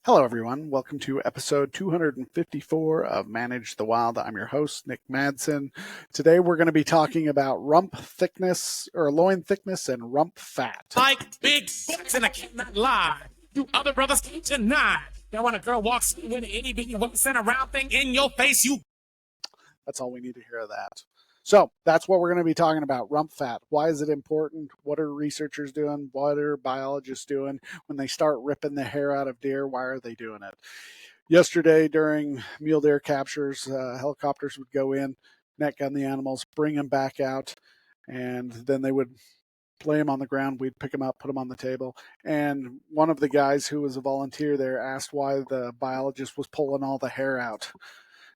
Hello, everyone. Welcome to episode 254 of Manage the Wild. I'm your host, Nick Madsen. Today, we're going to be talking about rump thickness or loin thickness and rump fat. Like big books and I cannot lie. You other brothers can't deny. Now when a girl walks in with an itty bitty waist and a round thing in your face, you. That's all we need to hear of that. So that's what we're going to be talking about, rump fat. Why is it important? What are researchers doing? What are biologists doing? When they start ripping the hair out of deer, why are they doing it? Yesterday during mule deer captures, helicopters would go in, net gun the animals, bring them back out, and then they would lay them on the ground. We'd pick them up, put them on the table. And one of the guys who was a volunteer there asked why the biologist was pulling all the hair out.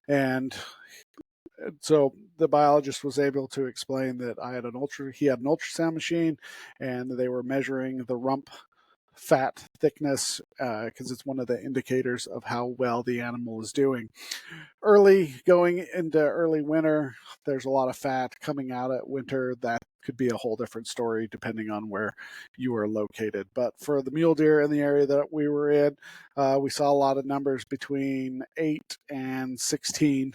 And so the biologist was able to explain that he had an ultrasound machine, and they were measuring the rump fat thickness because it's one of the indicators of how well the animal is doing. Going into early winter, there's a lot of fat coming out at winter. That could be a whole different story depending on where you are located. But for the mule deer in the area that we were in, we saw a lot of numbers between 8 and 16.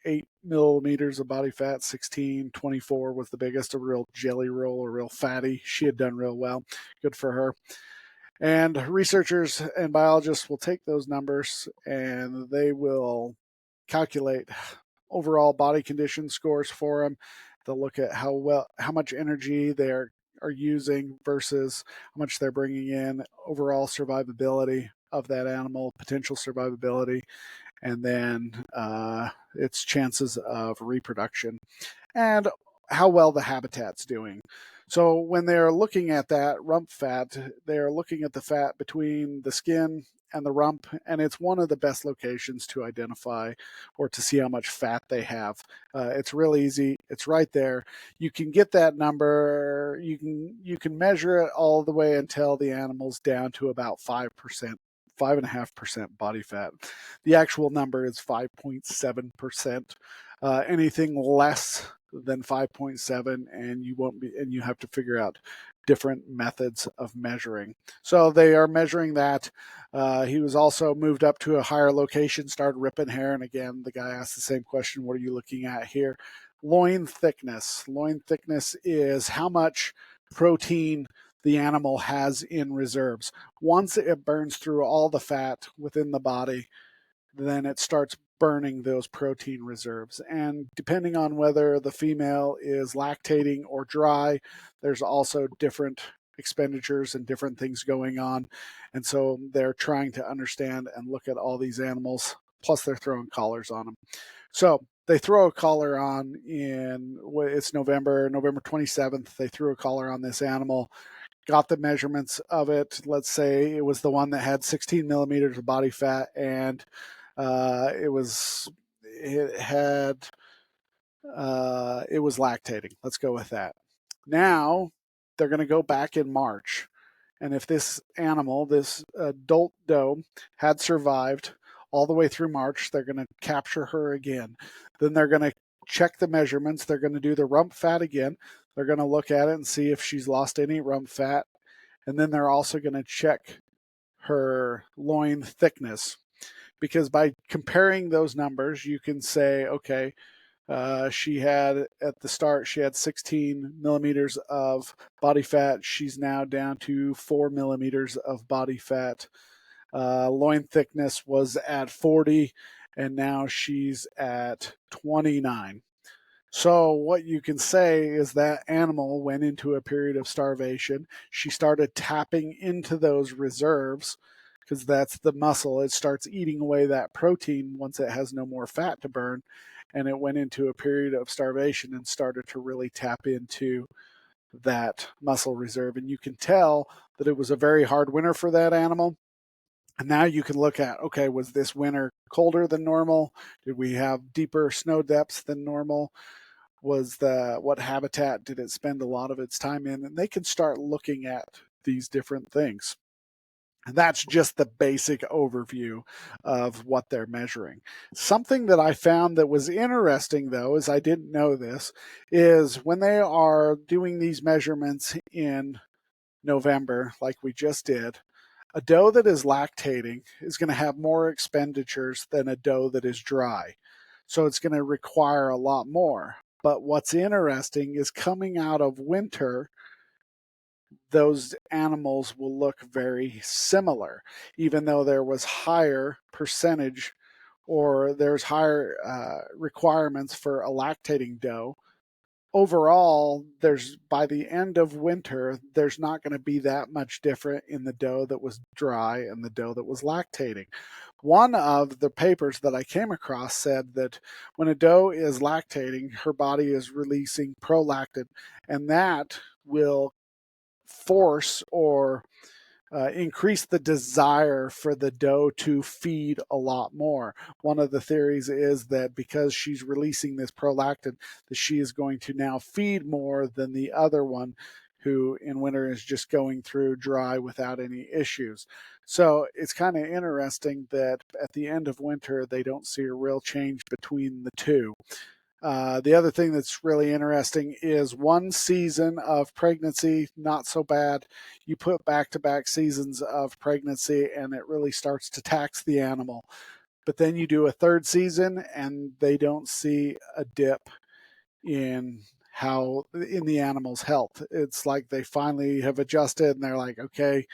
8 millimeters of body fat, 16, 24 was the biggest, a real jelly roll, a real fatty. She had done real well. Good for her. And researchers and biologists will take those numbers and they will calculate overall body condition scores for them. They'll look at how much energy they are using versus how much they're bringing in, overall survivability of that animal, potential survivability, and then its chances of reproduction and how well the habitat's doing. So when they're looking at that rump fat, they're looking at the fat between the skin and the rump, and it's one of the best locations to identify or to see how much fat they have. It's real easy. It's right there. You can get that number. You can measure it all the way until the animal's down to about 5%. 5.5% body fat. The actual number is 5.7%. Anything less than 5.7, and you have to figure out different methods of measuring. So they are measuring that. He was also moved up to a higher location, started ripping hair, and again, the guy asked the same question: "What are you looking at here?" Loin thickness. Loin thickness is how much protein the animal has in reserves. Once it burns through all the fat within the body, then it starts burning those protein reserves. And depending on whether the female is lactating or dry, there's also different expenditures and different things going on. And so they're trying to understand and look at all these animals, plus they're throwing collars on them. So they throw a collar on it's November 27th. They threw a collar on this animal, got the measurements of it. Let's say it was the one that had 16 millimeters of body fat, and it was lactating. Let's go with that. Now they're going to go back in March, and if this animal, this adult doe, had survived all the way through March, they're going to capture her again. Then they're going to check the measurements. They're going to do the rump fat again. They're going to look at it and see if she's lost any rump fat. And then they're also going to check her loin thickness, because by comparing those numbers, you can say, okay, she had 16 millimeters of body fat. She's now down to 4 millimeters of body fat. Loin thickness was at 40, and now she's at 29. So what you can say is that animal went into a period of starvation. She started tapping into those reserves because that's the muscle. It starts eating away that protein once it has no more fat to burn. And it went into a period of starvation and started to really tap into that muscle reserve. And you can tell that it was a very hard winter for that animal. And now you can look at, okay, was this winter colder than normal? Did we have deeper snow depths than normal? What habitat did it spend a lot of its time in? And they can start looking at these different things. And that's just the basic overview of what they're measuring. Something that I found that was interesting, though, is I didn't know this, is when they are doing these measurements in November, like we just did, A doe that is lactating is going to have more expenditures than a doe that is dry. So it's going to require a lot more. But what's interesting is coming out of winter, those animals will look very similar, even though there was higher percentage or there's higher requirements for a lactating doe. Overall, there's by the end of winter, there's not going to be that much different in the doe that was dry and the doe that was lactating. One of the papers that I came across said that when a doe is lactating, her body is releasing prolactin, and that will force or increase the desire for the doe to feed a lot more. One of the theories is that because she's releasing this prolactin, that she is going to now feed more than the other one who in winter is just going through dry without any issues. So it's kind of interesting that at the end of winter, they don't see a real change between the two. The other thing that's really interesting is one season of pregnancy, not so bad. You put back-to-back seasons of pregnancy and it really starts to tax the animal. But then you do a third season and they don't see a dip in the animal's health. It's like they finally have adjusted and they're like, okay,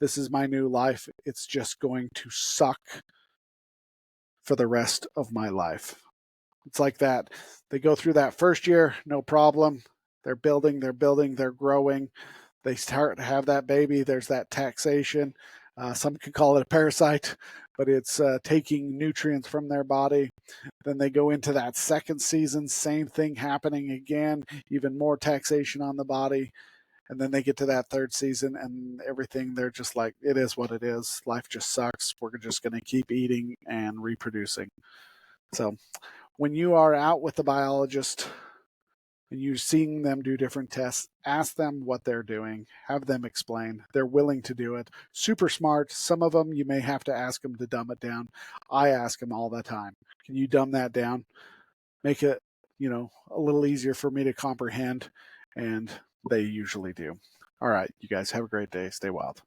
this is my new life. It's just going to suck for the rest of my life. It's like that. They go through that first year, no problem. They're building, they're growing. They start to have that baby. There's that taxation. Some could call it a parasite, but it's taking nutrients from their body. Then they go into that second season, same thing happening again, even more taxation on the body. And then they get to that third season and everything, they're just like, it is what it is. Life just sucks. We're just going to keep eating and reproducing. So when you are out with the biologist and you're seeing them do different tests, ask them what they're doing, have them explain. They're willing to do it. Super smart. Some of them you may have to ask them to dumb it down. I ask them all the time. Can you dumb that down? Make it, a little easier for me to comprehend. And they usually do. All right, you guys have a great day. Stay wild.